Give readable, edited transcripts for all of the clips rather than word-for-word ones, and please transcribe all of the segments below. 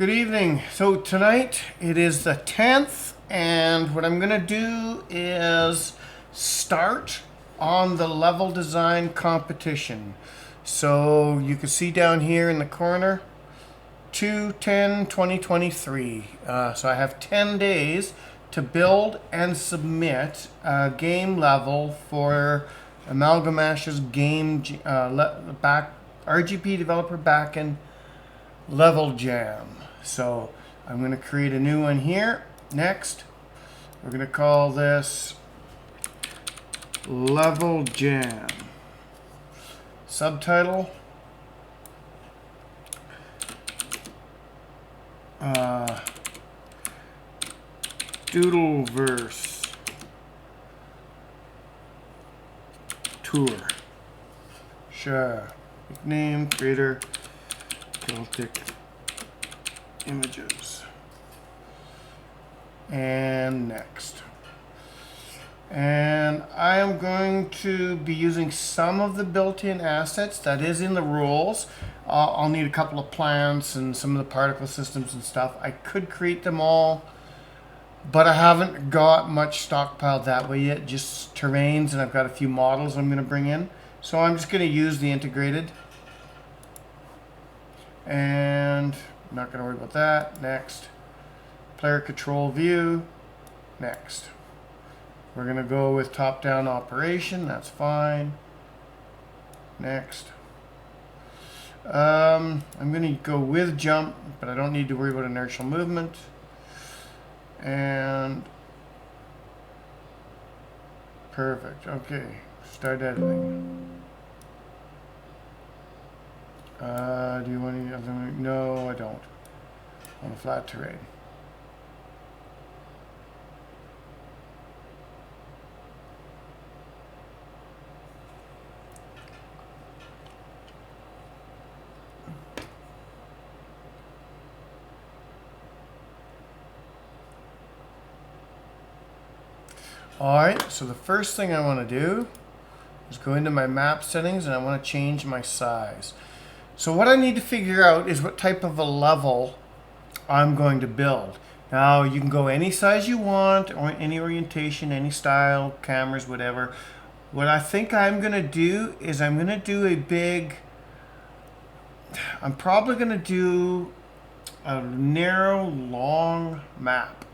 Good evening. So tonight it is the 10th, and what I'm going to do is start on the level design competition. So you can see down here in the corner 2/10/2023. So I have 10 days to build and submit a game level for Amalgamash's game RGP Developer Bakin Level Jam. So I'm going to create a new one here. Next, we're going to call this Level Jam. Subtitle, Doodleverse Tour. Sure. Nickname, creator, Celtic Images. And next. And I am going to be using some of the built-in assets that is in the rules. I'll need a couple of plants and some of the particle systems and stuff. I could create them all, but I haven't got much stockpiled that way yet, just terrains, and I've got a few models I'm going to bring in. So I'm just going to use the integrated. And I'm not going to worry about that. Next. Player control view. Next. We're going to go with top-down operation. That's fine. Next. I'm going to go with jump, but I don't need to worry about inertial movement. And perfect. Okay. Start editing. Do you want any other? No, I don't. On a flat terrain. Alright, so the first thing I want to do is go into my map settings, and I want to change my size. So what I need to figure out is what type of a level I'm going to build. Now you can go any size you want, or any orientation, any style, cameras, whatever. What I think I'm going to do is I'm probably going to do a narrow, long map.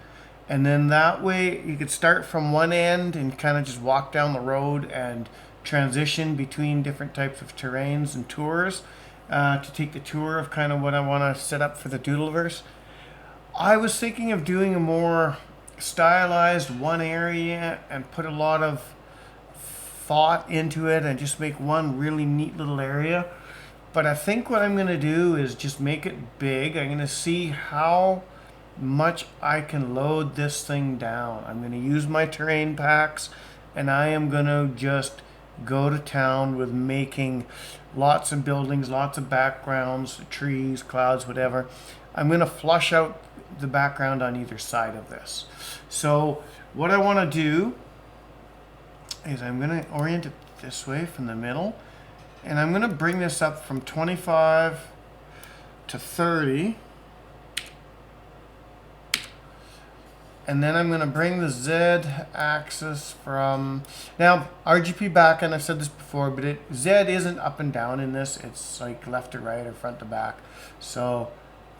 And then that way you could start from one end and kind of just walk down the road and transition between different types of terrains and tours. To take the tour of kind of what I want to set up for the Doodleverse. I was thinking of doing a more stylized one area and put a lot of thought into it and just make one really neat little area. But I think what I'm going to do is just make it big. I'm going to see how much I can load this thing down. I'm going to use my terrain packs, and I am going to just go to town with making lots of buildings, lots of backgrounds, trees, clouds, whatever. I'm going to flush out the background on either side of this. So what I want to do is I'm going to orient it this way from the middle, and I'm going to bring this up from 25 to 30. And then I'm going to bring the Z axis from, now RGP Bakin, I've said this before, but Z isn't up and down in this. It's like left to right or front to back. So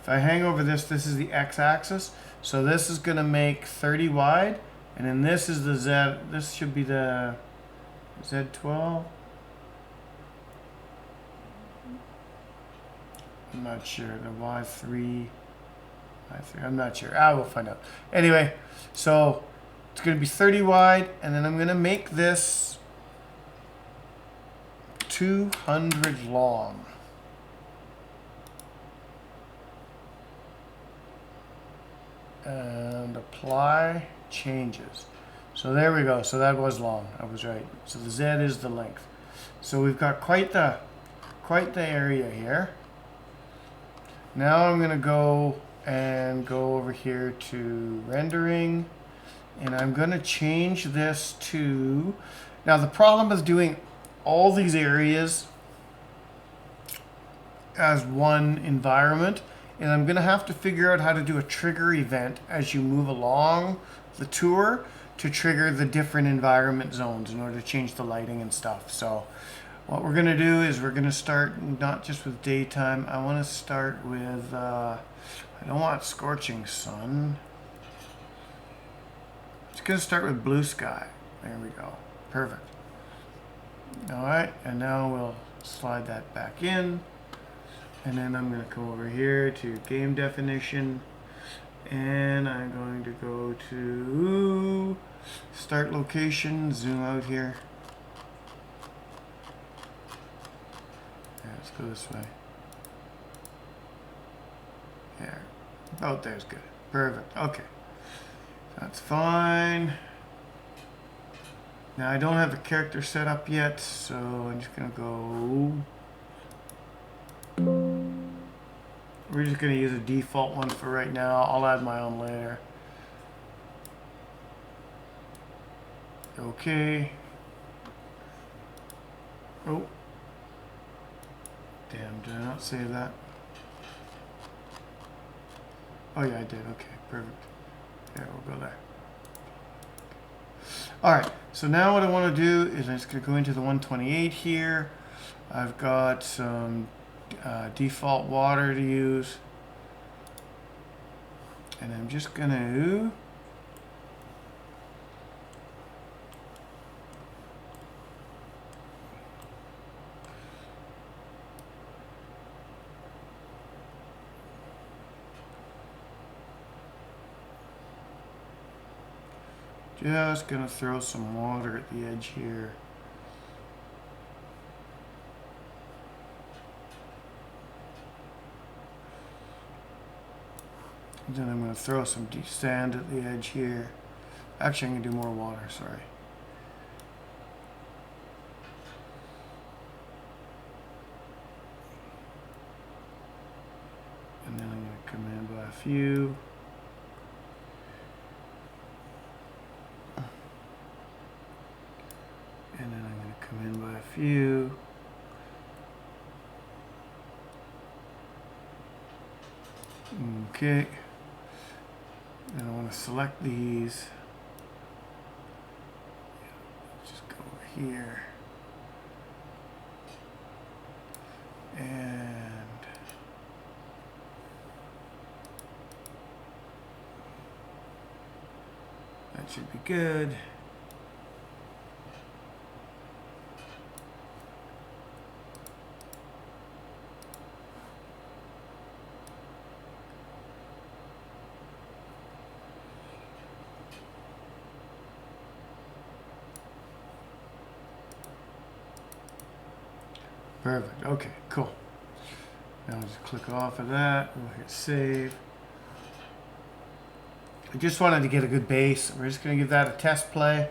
if I hang over this, this is the X axis. So this is going to make 30 wide. And then this is the Z, this should be the Z12. I'm not sure, the Y3. I'm not sure. We'll find out. Anyway, so it's going to be 30 wide, and then I'm going to make this 200 long. And apply changes. So there we go. So that was long. I was right. So the Z is the length. So we've got quite the area here. Now I'm going to go over here to rendering, and I'm going to change this to, now the problem with doing all these areas as one environment And I'm going to have to figure out how to do a trigger event as you move along the tour to trigger the different environment zones in order to change the lighting and stuff. So what we're going to do is we're going to start not just with daytime. I want to start with, I don't want scorching sun. It's going to start with blue sky. There we go. Perfect. All right, and now we'll slide that back in. And then I'm going to come over here to game definition. And I'm going to go to start location, zoom out here. Yeah, let's go this way. There. About there's good. Perfect. Okay. That's fine. Now I don't have the character set up yet, so I'm just going to go. We're just going to use a default one for right now. I'll add my own later. Okay. Oh. Damn, did I not save that? Oh yeah, I did. Okay, perfect. Yeah, we'll go there. Alright, so now what I want to do is I'm just going to go into the 128 here. I've got some default water to use. And I'm just going to throw some water at the edge here. And then I'm going to throw some sand at the edge here. Actually, I'm going to do more water, sorry. And then I'm going to come in by a few. And then I'm going to come in by a few. Okay. And I want to select these. Just go over here. And that should be good. Perfect. Okay, cool. Now just click off of that. We'll hit save. I just wanted to get a good base. We're just going to give that a test play.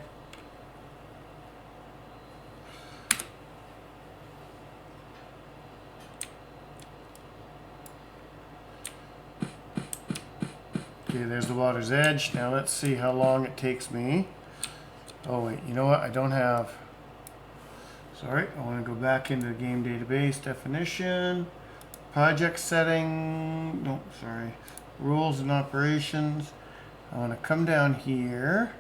Okay, there's the water's edge. Now let's see how long it takes me. Oh wait, you know what? I don't have... Sorry, I want to go back into the game database definition, project setting, no, sorry, rules and operations. I want to come down here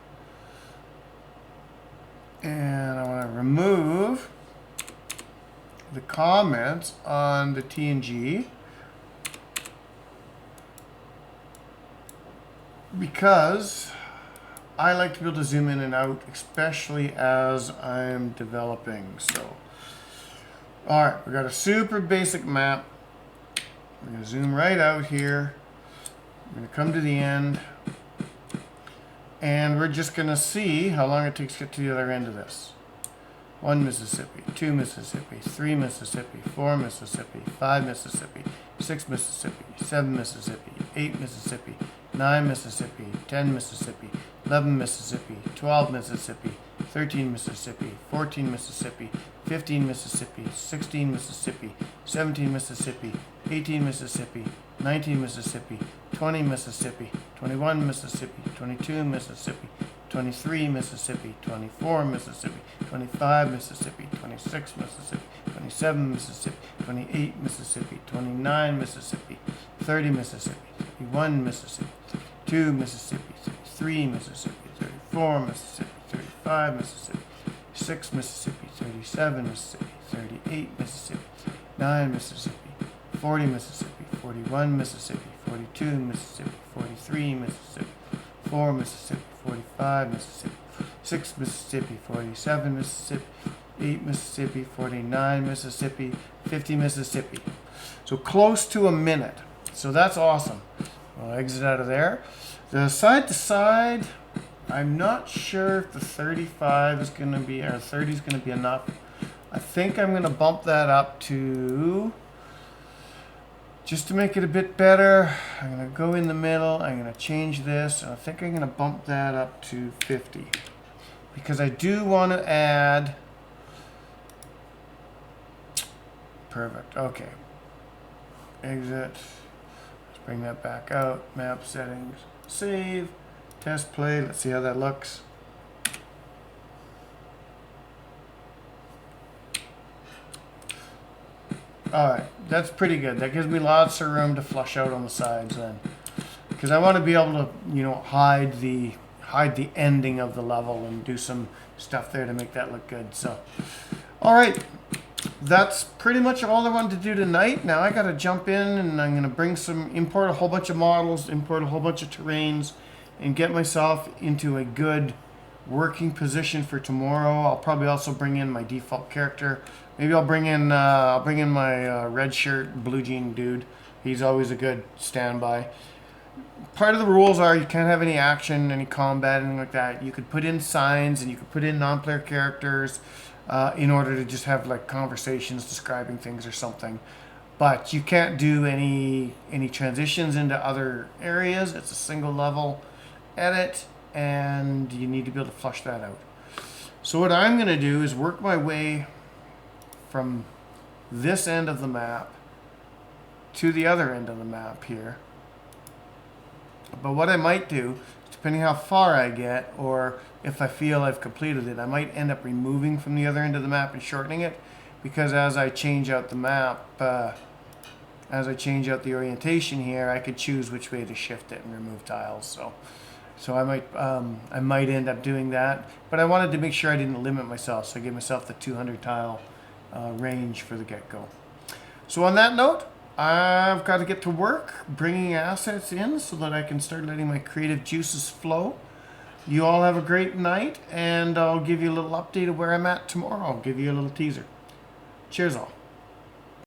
and I want to remove the comments on the TNG because I like to be able to zoom in and out, especially as I'm developing. So, all right, we got a super basic map. We're going to zoom right out here. We're going to come to the end. And we're just going to see how long it takes to get to the other end of this. 1 Mississippi, 2 Mississippi, 3 Mississippi, 4 Mississippi, 5 Mississippi, 6 Mississippi, 7 Mississippi, 8 Mississippi, 9 Mississippi, 10 Mississippi, 11 Mississippi, 12 Mississippi, 13 Mississippi, 14 Mississippi, 15 Mississippi, 16 Mississippi, 17 Mississippi, 18 Mississippi, 19 Mississippi, 20 Mississippi, 21 Mississippi, 22 Mississippi, 23 Mississippi, 24 Mississippi, 25 Mississippi, 26 Mississippi, 27 Mississippi, 28 Mississippi, 29 Mississippi, 30 Mississippi, 31 Mississippi, 32 Mississippi, 33 Mississippi, 34 Mississippi, 35 Mississippi, 6 Mississippi, 37 Mississippi, 38 Mississippi, 9 Mississippi, 40 Mississippi, 41 Mississippi, 42 Mississippi, 43 Mississippi, 4 Mississippi, 45 Mississippi, 6 Mississippi, 47 Mississippi, 8 Mississippi, 49 Mississippi, 50 Mississippi. So close to a minute. So that's awesome. I'll exit out of there. The side to side, I'm not sure if the 35 is going to be, or 30 is going to be enough. I think I'm going to bump that up to, just to make it a bit better, I'm going to go in the middle, I'm going to change this, and I think I'm going to bump that up to 50. Because I do want to add, perfect, okay. Exit, let's bring that back out, map settings, save, test play, let's see how that looks. Alright, that's pretty good. That gives me lots of room to flush out on the sides then. Because I want to be able to, you know, hide the ending of the level and do some stuff there to make that look good. So, alright, that's pretty much all I wanted to do tonight. Now I got to jump in and I'm going to bring import a whole bunch of models, import a whole bunch of terrains, and get myself into a good working position for tomorrow. I'll probably also bring in my default character. Maybe I'll bring in my red shirt, blue jean dude. He's always a good standby. Part of the rules are you can't have any action, any combat, anything like that. You could put in signs and you could put in non-player characters in order to just have like conversations describing things or something. But you can't do any transitions into other areas. It's a single level edit, and you need to be able to flush that out. So what I'm going to do is work my way from this end of the map to the other end of the map here. But what I might do, depending how far I get, or if I feel I've completed it, I might end up removing from the other end of the map and shortening it, because as I change out the map, as I change out the orientation here, I could choose which way to shift it and remove tiles. So I might end up doing that, but I wanted to make sure I didn't limit myself, so I gave myself the 200 tile range for the get-go. So on that note, I've got to get to work bringing assets in so that I can start letting my creative juices flow. You all have a great night, and I'll give you a little update of where I'm at tomorrow. I'll give you a little teaser. Cheers all.